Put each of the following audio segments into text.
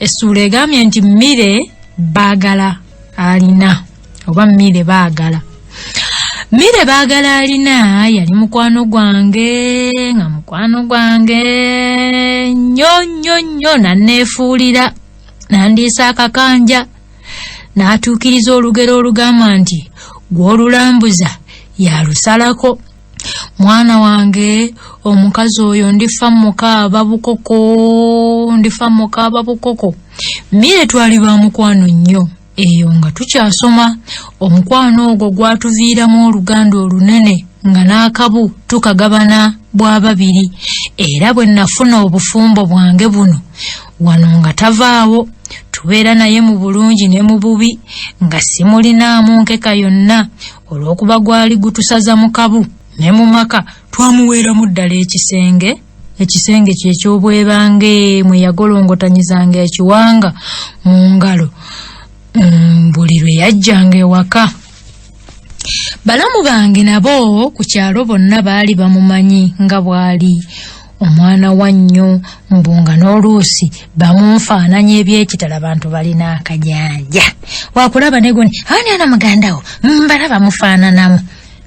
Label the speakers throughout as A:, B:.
A: Essula egambye nti mmere baagala alina oba mmere baagala. Mmere baagala alina yali mukwano gwange nga mukwano gwange nnyo nanneefuulira nandiisa akakanja n'atuukiriza olugero olugamba nti gw'olulambuza yalusalako. Mwana wange omukazi oyo ndifa mukaaba bukoko. Mmere twali ba mukwano nnyo eyo nga tukyasoma. Omukwano ogwo gwatuviiramu oluganda olunene nga n'akabu tukagabana bwa babiri, era bwe nafuna obufumbo bwange buno wano nga tavaawo. Tubeera naye mu bulungi ne mu bubi nga simulinaamu nkeka yonna olw'okuba gwali gutusaza mu kabu. Ne mu maka twamuweeramu ddala ekisenge kye ky'obwebange mwe yagolongotanyizanga ekiwanga mu ngalo buli lwe yajjanga ewaka. Balamu bange nabo ku kyalo bonna baali bamumanyi nga bw'ali omwana wa nnyo, mbunga n'oluusi bamunfaananya eby'ekitala bantu balina akajanja. Waakulaba ne guni ani ana mugandawo mbalaba mufaananamu.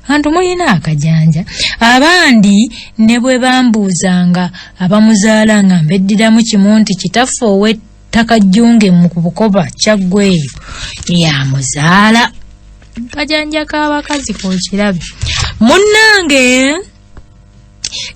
A: Bantu mulina akajanja. Abandi ne bwe bambuuzanga abamuzaala nga mbeddiramu kimu nti kitaffe ow'ettakajjunge mu bukoba kyaggweyo yamuzaala. Kajanja k'abakazi kookirabe. Munnange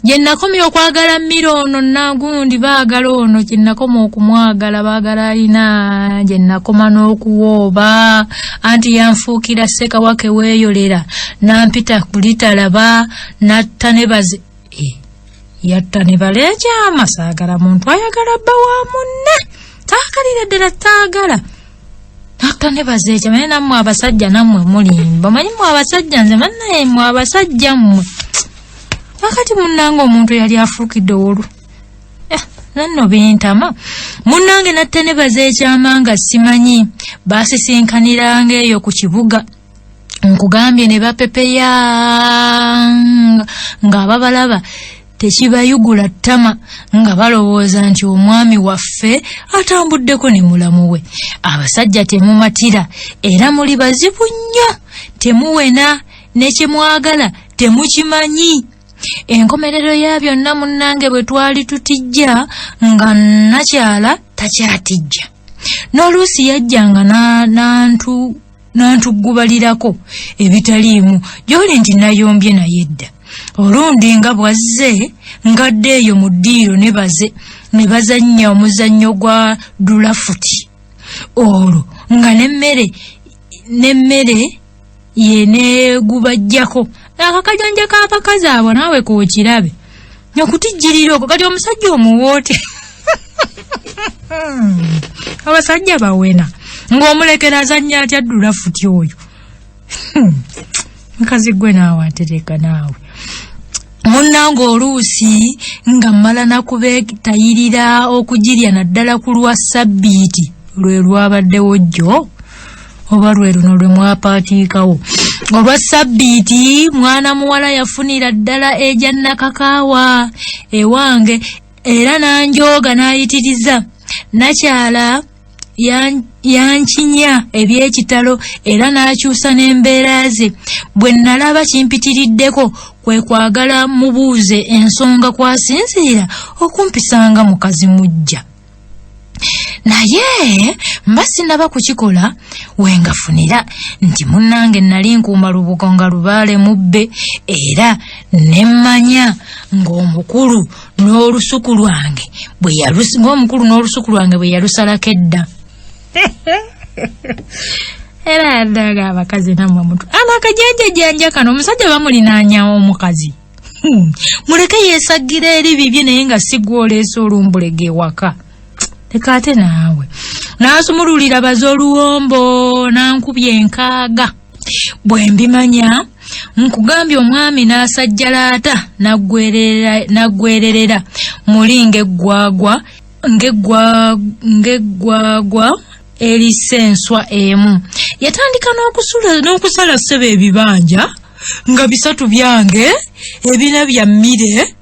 A: gye nakomya okwagala mmere ono nagundi baagala ono gye nakoma okumwagala baagala alina gye nakoma n'okuwooba anti yanfuukira ssekawake weeyolera nampita kulitalaba natta ne baze yatta ne baleekyama. Saagala muntu ayagala bba wa munne taakalira ddala taagala natta ne bazeekya. Naye nammwe abasajja nammwe mulimba manyi mmwe abasajja nze mannaye mmwe abasajja mmwe wakati munnange omuntu yali afuukidde olu nanno bintama. Munnange natte ne bazeekyama nga simanyi baasisinkaniranga eyo ku kibuga nkugambye ne bapepeya nga ababalaba tekibayugula ttama nga balowooza nti omwami waffe atambuddeko ne mulamu we. Abasajja temumatira era muli bazibu nnyo, temuwena ne kyemwagala temukimanyi. Enkomerero ya byonna munnange bwe twali tutijja nga nakyala takyatijja. N'oluusi yajjanga nantugubalirako ebitaliimu gy'oli nti nayombye naye edda. Olundi nga bwazze ngadde eyo mu ddiiro ne bazannya omuzannyo gwa dulafuti. Olwo nga n'emmere yeneegubajjako. Akakajanja k'abakazi abo naawe kookirabe okutijjirira okwo kati omusajja omuwoote. Abasajja bawena ng'omulekera azannya atya dulafuti oyo. Mukazi gwe naawe atereka naawe. Munnange oluusi nga mmala nakubeetayirira okugirya naddala ku lwa Ssabbiiti lwe lwabaddewo jjo oba lwe luno lwe mwapaatiikawo. Olwa Ssabbiiti mwana muwala yafunira ddala ejja nakakaawa ewange era nanjooga n'ayitiriza. Nakyala yankinya eby'ekitalo era n'akyusa n'embeera ze. Bwe nalaba kimpitiriddeko kwe kwagala mubuuze ensonga kwasinziira okumpisanga mukazi mujja. Naye mba sinaba kukikola wengafunira nti munnange nali nkuuma lubugo nga lubaale mubbe era nemmanya ng'omukulu n'olusuku lwange bwe yalusalako edda. Era addaga abakazi nammwe mutu anakajanja kano omusajja bamulinaanyawo omukazi. Muleke yeesaggira eri bibye naye nga sigwa oleesa olumbulege ewaka. Leka ate naawe n'asumululira baze oluwombo nankubye enkaaga. Bwe mbimanya nkugambye omwami n'asajjalaata naggwererera muli ng'eggwagwa erisenswa emu. Yatandika n'okusala ssebe ebibanja nga bisatu byange ebina bya mmire.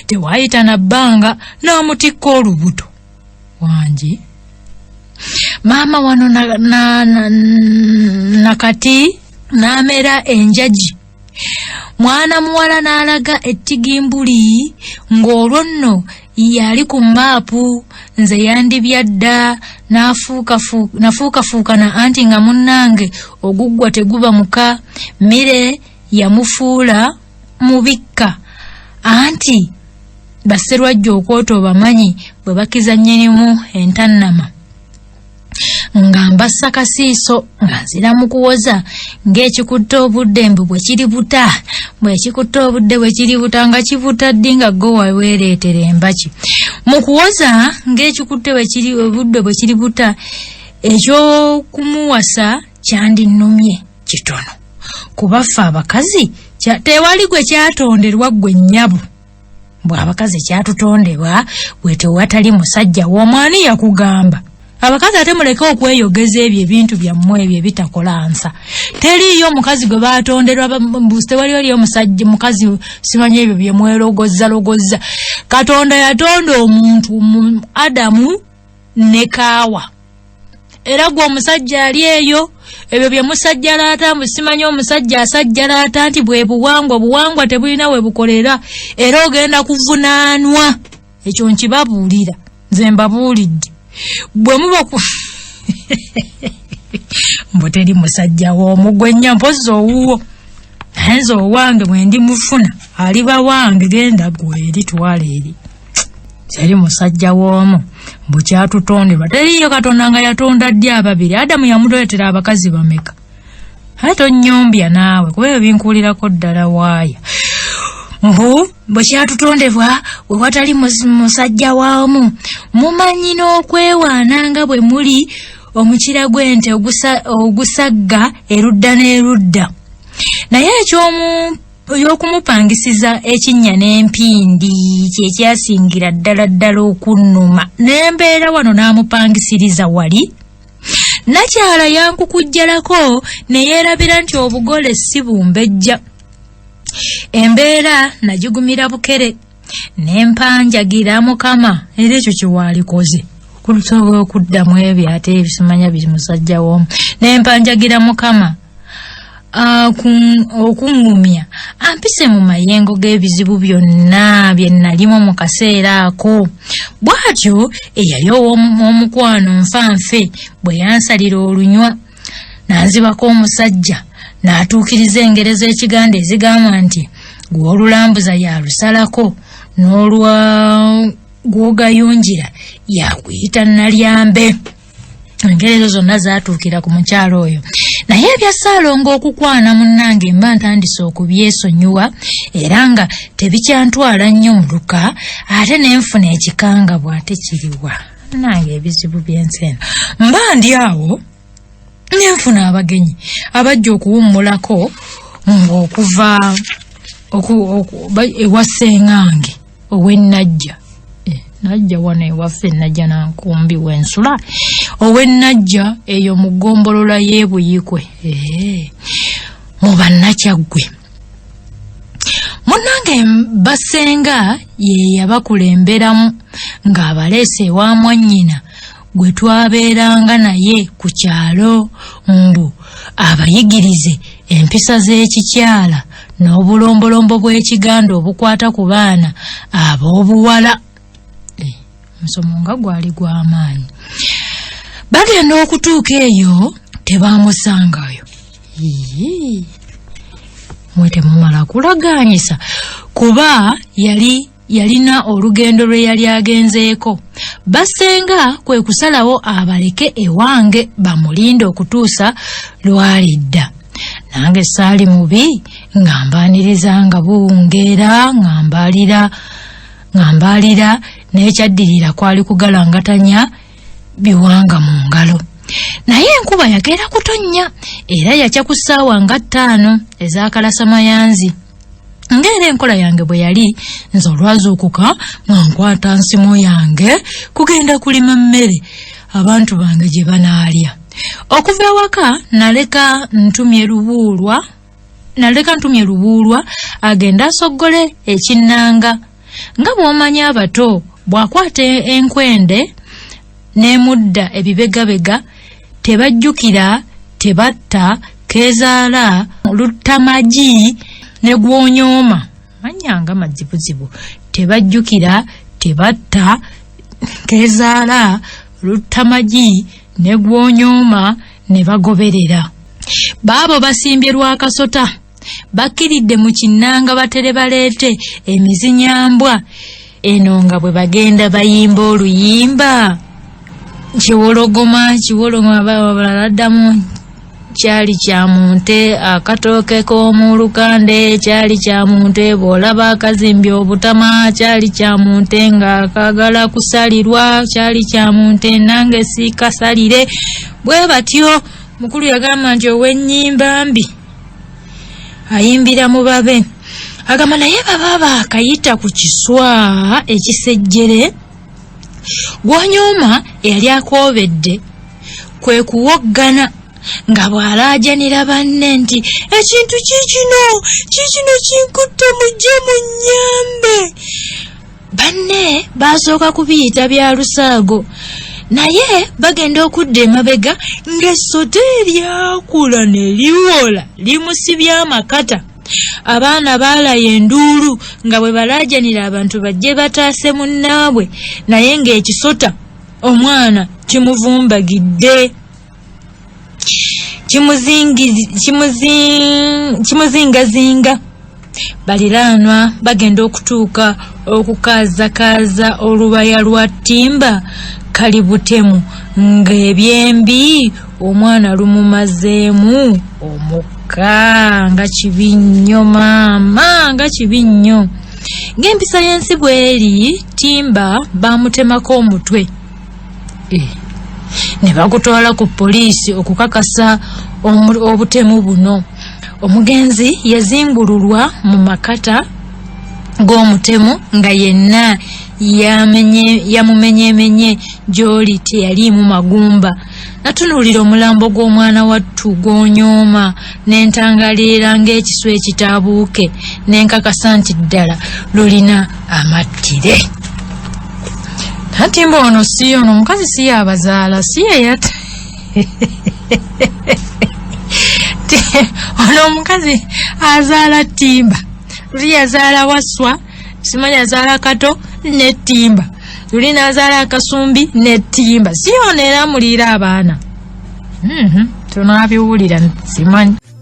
A: Tewaayita na bbanga n'amutikka olubuto wanji maama wano nakati namera enjaji mwana muwala n'alaga ettigimbuli ng'olwo nno yali ku maapu nze yandibyadda nafuukafuukana anti nga munnange oguggwa teguba muka mire yamufuula mubikka anti baserwajja okwota obamanyi bwe bakiza nnyinimu entannama nga mbassa kasiiso nga nzira mu kuwoza ng'ekikutte obudde mbu bwe kiri buta bw'ekikutte obudde bwe kiri buta nga kibuta ddi nga gwe weereetera embaki mu kuwoza ng'ekikutte obudde bwe kiri buta eky'okumuwasa kyandinnumye kitono kuba ffe abakazi tewali gwe kyatonderwa gwe nnyabo bw'abakazi kyatutondebwa bwe tewatali musajja w'omwani yakugamba abakazi ate muleke okweyogeza ebyo ebintu byammwe ebyo ebitakola nsa teriiyo omukazi gwe baatonderwa tewali oliyo mukazi simanyi ebyo bye mwerogozza Katonda yatonda omuntu Adamu ne Kaawa era gwe omusajja ali eyo ebyo bye musajja laata simanyi omusajja asajjalaata nti bwe buwangwa tebulina we bukolera era ogenda kuvunaanwa ekyo nkibabuulira nze mbabuulidde bwe muba mbo teri musajja w'omugwenya mpozi owuwo nze owange bwe ndi mufuna aliba wange genda gweri twala eri teri musajja w'omu mbu kyatutondebwa teriyo Katonda nga yatonda ddi ababiri Adamu yamutoletera abakazi bameka ate onnyombya naawe kuba ebyo binkuulirako ddala waaya mbu bwe kyatutondebwa we watali musajja waamu mumanyi n'okwewaananga bwe muli omukira gw'ente ogusagga erudda n'erudda naye eky'okumupangisiza ekinnya n'empindi kyekyasingira ddala okunnuma n'embeera wano n'amupangisiriza wali nakyala yankukujjalako ne yeerabira nti obugole si bumbejja embeera nagigumira bukere nempanjagira Mukama era ekyo kyewalikoze kusobola okuddamu ebyo ate ebisimanya biri musajja w'omu nempanjagira Mukama okungumya ampise mu mayengo g'ebizibu byonna bye nalimu mu kaseera ako bw'atyo eyali ow'omukwano nfanfe bwe yansalira olunywa nanzibako omusajja n'atuukiriza engero z'ekiganda ezigamba nti gw'olulambuza yalusalako n'olwa gw'ogayunjira yakuyita nalyambe engero ezo zonna zaatuukira ku mukyalo oyo naye ebya Ssaalongo okukwana munnange mba ntandise okubyesonyiwa era nga tebikyantwala nnyo mu luka ate nenfuna ekikanga bw'ate kiriwa nange ebizibu by'ensi eno mba ndi awo nenfuna abagenyi abajja okuwummulako ng'okuva ewa Ssengange ow'Ennajja najja wano ewaffe Ennajja Nankumbi w'ensula ow'Ennajja eyo mu ggombolola y'Ebuyikwe mu Bannakyaggwe munnange Basenga ye yabakulemberamu ng'abaleese ewa mwannyina gwe twabeeranga naye ku kyalo mbu abayigirize empisa z'ekikyala n'obulombolombo bw'ekiganda obukwata ku baana ab'obuwala omusomo nga gwali gw'amaanyi bagenda okutuuka eyo tebaamusangayo mwe temumala kulagaanyisa kuba yalina olugendo lwe yali agenzeeko Basenga kwe kusalawo abaleke ewange bamulinde okutuusa lwalidda nange saali mubi ngambaniriza nga buwungeera ngambalira n'ekyaddirira kwali kugalangatanya biwanga mu ngalo naye enkuba yagera kutonnya era yakya ku ssaawa nga 5 ez'akalasamayanzi ng'era enkola yange bwe yali nze olwazuukuka nga nkwata nsimu yange kugenda kulima mmere abantu bange gye banaalya okuva ewaka naleka ntumye lubuulwa agenda asoggole ekinnanga nga bw'omanyi abato bw'akwata enkwende n'emudda ebibegabega tebajjukira tebatta kezaala Luttamagi ne Gwonyooma manyanga mazibuzibu tebajjukira tebatta kezaala Luttamagi ne Gwonyooma ne bagoberera baabo basimbye Lwakasota bakkiridde mu kinnanga batere baleete emizinyambwa eno nga bwe bagenda bayimba oluyimba kiwologoma baladdamu kyali kya munte akatooke k'omu lukande kyali kya munte bw'olaba akazimbye obutama kyali kya munte ng'akagala kusalirwa kyali kya munte nange siikasalire bwe batyo mukulu yagamba nti ow'ennyimba mbi ayimbira mu babe agamba naye baba baakayita ku kiswa ekisejjere Gwonyooma eyali akoobedde kwe kuwoggana nga bw'alaajanira banne nti ekintu kikino kinkutte mujje mu nnyambe banne basooka kubiyita bya lusaago naye bagenda okudda emabega ng'essota eryakula ne liwola limusibye amakata abaana baalaye enduulu nga bwe balaajanira abantu bajje bataase munnaabwe naye ng'ekisota omwana kimuvumbagidde kimuzingazinga baliraanwa bagenda okutuuka okukaazakaaza olubaya lwa Ttimba kali butemu ng'ebyembi omwana lumumazeemu omukka nga kibi nnyo maama nga kibi nnyo ng'empisa y'ensi bw'eri Ttimba baamutemako omutwe ne bagutwala ku poliisi okukakasa obutemu buno omugenzi yazimbululwa mu makata g'omutemu nga yenna yamumenyemenye gy'oli teyaliimu magumba natunuulira omulambo gw'omwana wattu Gwonyooma n'entangaalira ng'ekiswa ekitaabuuke n'enkakasa nti ddala lulina amattire Ntimba ono si ono omukazi si yabazaala si yeyata ono omukazi azaala Ttimba luli yazaala Waswa simanyi azaala Kato ne Ttimba luli n'azaala Akasumbi ne Ttimba si ono era amuliira abaana tunaabiwulira simanyi